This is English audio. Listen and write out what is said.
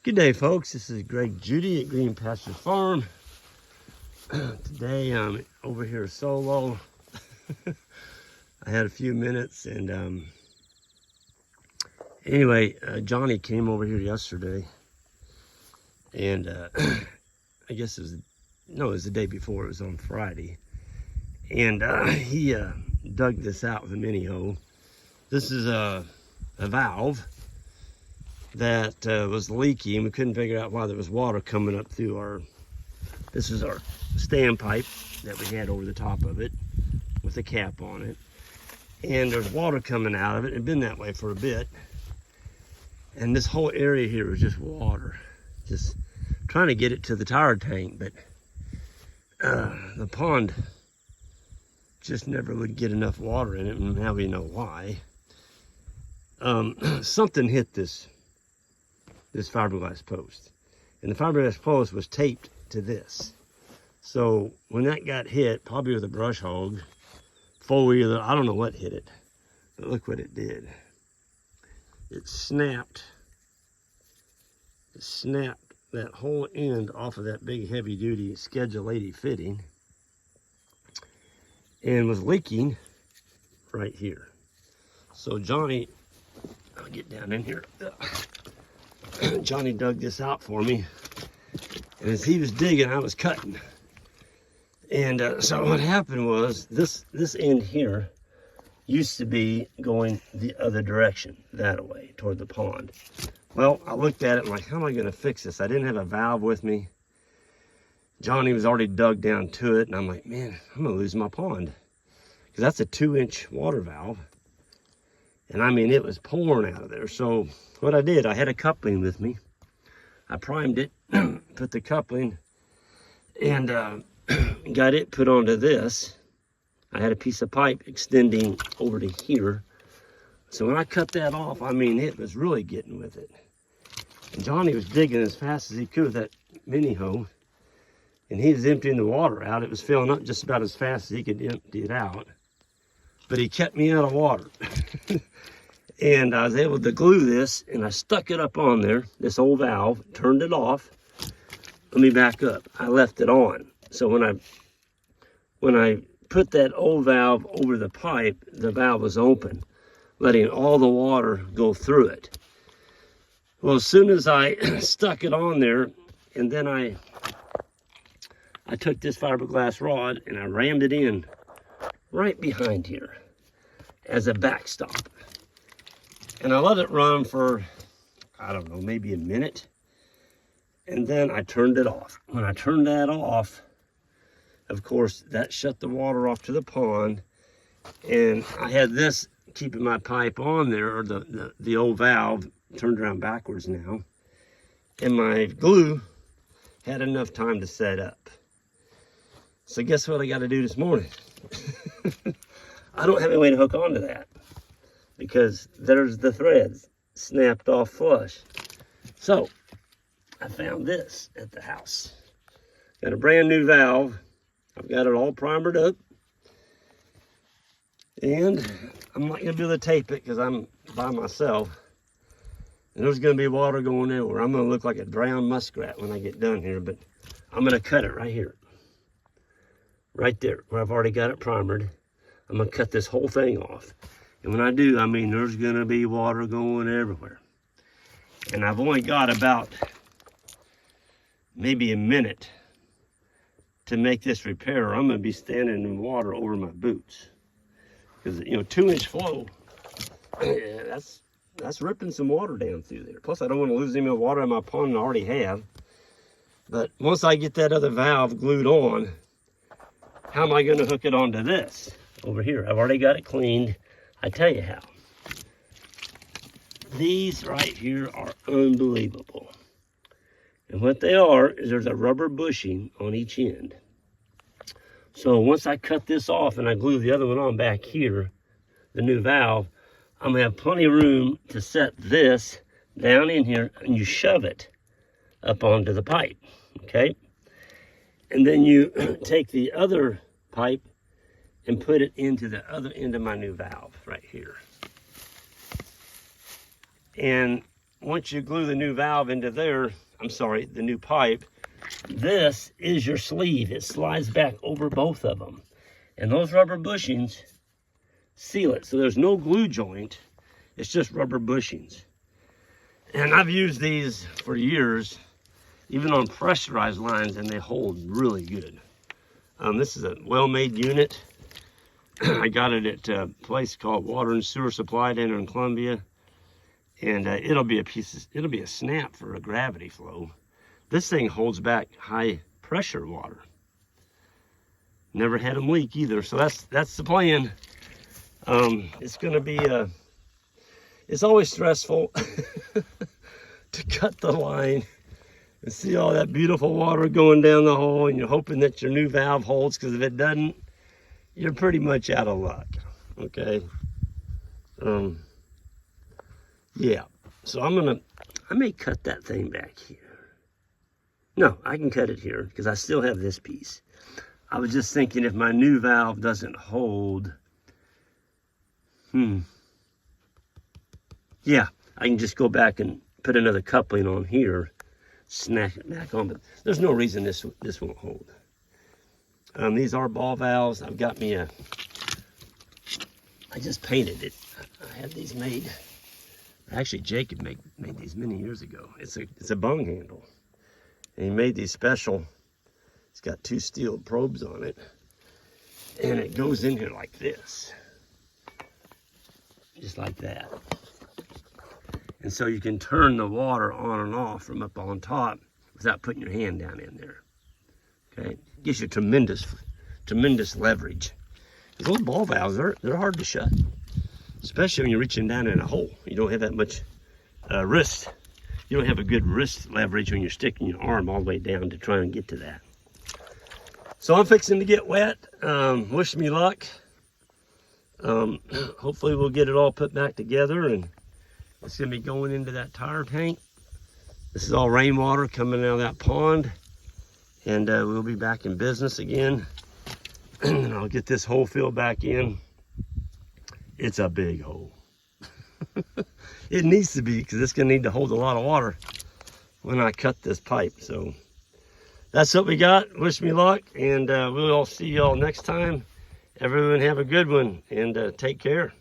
Good day, folks. This is Greg Judy at Green Pasture Farm. Today I'm over here solo. I had a few minutes, and anyway, Johnny came over here yesterday, and I guess it was the day before. It was on Friday, and he dug this out with a mini hoe. This is a valve that was leaky, and we couldn't figure out why there was water coming up through this is our standpipe that we had over the top of it with a cap on it, and there's water coming out of it. It had been that way for a bit, and this whole area here was just water, just trying to get it to the tire tank, but the pond just never would get enough water in it, and now we know why. Something hit this fiberglass post, and the fiberglass post was taped to this. So when that got hit, probably with a brush hog, four-wheeler, I don't know what hit it, but look what it did. It snapped that whole end off of that big heavy-duty Schedule 80 fitting, and was leaking right here. So Johnny, I'll get down in here. Johnny dug this out for me, and as he was digging, I was cutting. And so what happened was this end here used to be going the other direction, that way, toward the pond. Well, I looked at it and like, how am I going to fix this? I didn't have a valve with me. Johnny was already dug down to it, and I'm like, man, I'm going to lose my pond, because that's a 2-inch water valve. And I mean, it was pouring out of there. So what I did, I had a coupling with me. I primed it, put the coupling, and got it put onto this. I had a piece of pipe extending over to here. So when I cut that off, I mean, it was really getting with it. And Johnny was digging as fast as he could with that mini hoe, and he was emptying the water out. It was filling up just about as fast as he could empty it out. But he kept me out of water. And I was able to glue this, and I stuck it up on there, this old valve, turned it off. Let me back up. I left it on. So when I put that old valve over the pipe, the valve was open, letting all the water go through it. Well, as soon as I stuck it on there, and then I took this fiberglass rod and I rammed it in right behind here as a backstop. And I let it run for, I don't know, maybe a minute. And then I turned it off. When I turned that off, of course, that shut the water off to the pond. And I had this keeping my pipe on there, or the old valve turned around backwards now. And my glue had enough time to set up. So guess what I got to do this morning? I don't have any way to hook onto that, because there's the threads snapped off flush. So I found this at the house. Got a brand new valve. I've got it all primered up. And I'm not gonna be able to tape it because I'm by myself. And there's gonna be water going everywhere. I'm gonna look like a drowned muskrat when I get done here, but I'm gonna cut it right here. Right there, where I've already got it primered. I'm gonna cut this whole thing off. And when I do, I mean, there's gonna be water going everywhere. And I've only got about maybe a minute to make this repair, or I'm gonna be standing in water over my boots. Because, 2-inch flow, that's ripping some water down through there. Plus, I don't want to lose any more water in my pond I already have. But once I get that other valve glued on, how am I gonna hook it onto this over here? I've already got it cleaned. I tell you how. These right here are unbelievable. And what they are is there's a rubber bushing on each end. So once I cut this off and I glue the other one on back here, the new valve, I'm gonna have plenty of room to set this down in here, and you shove it up onto the pipe, okay? And then you take the other pipe and put it into the other end of my new valve right here. And once you glue the new valve into there, I'm sorry, the new pipe, this is your sleeve. It slides back over both of them. And those rubber bushings seal it. So there's no glue joint. It's just rubber bushings. And I've used these for years, even on pressurized lines, and they hold really good. This is a well-made unit. I got it at a place called Water and Sewer Supply down in Columbia. And it'll be a snap for a gravity flow. This thing holds back high pressure water. Never had them leak either, so that's the plan. It's gonna be it's always stressful to cut the line and see all that beautiful water going down the hole, and you're hoping that your new valve holds, because if it doesn't, you're pretty much out of luck. Okay. Yeah, so I may cut that thing back here. No, I can cut it here because I still have this piece. I was just thinking, if my new valve doesn't hold, yeah, I can just go back and put another coupling on here, snap it back on, but there's no reason this won't hold. These are ball valves. I've got me I just painted it. I had these made. Actually, Jacob made these many years ago. It's a bung handle, and he made these special. It's got 2 steel probes on it, and it goes in here like this, just like that. And so you can turn the water on and off from up on top without putting your hand down in there. Okay, it gives you tremendous leverage. Those ball valves, they're hard to shut. Especially when you're reaching down in a hole. You don't have that much wrist. You don't have a good wrist leverage when you're sticking your arm all the way down to try and get to that. So I'm fixing to get wet. Wish me luck. Hopefully we'll get it all put back together, and it's gonna be going into that tire tank. This is all rainwater coming out of that pond, and we'll be back in business again. And I'll get this hole filled back in. It's a big hole. It needs to be, because it's gonna need to hold a lot of water when I cut this pipe. So that's what we got. Wish me luck, and we'll all see y'all next time. Everyone have a good one, and take care.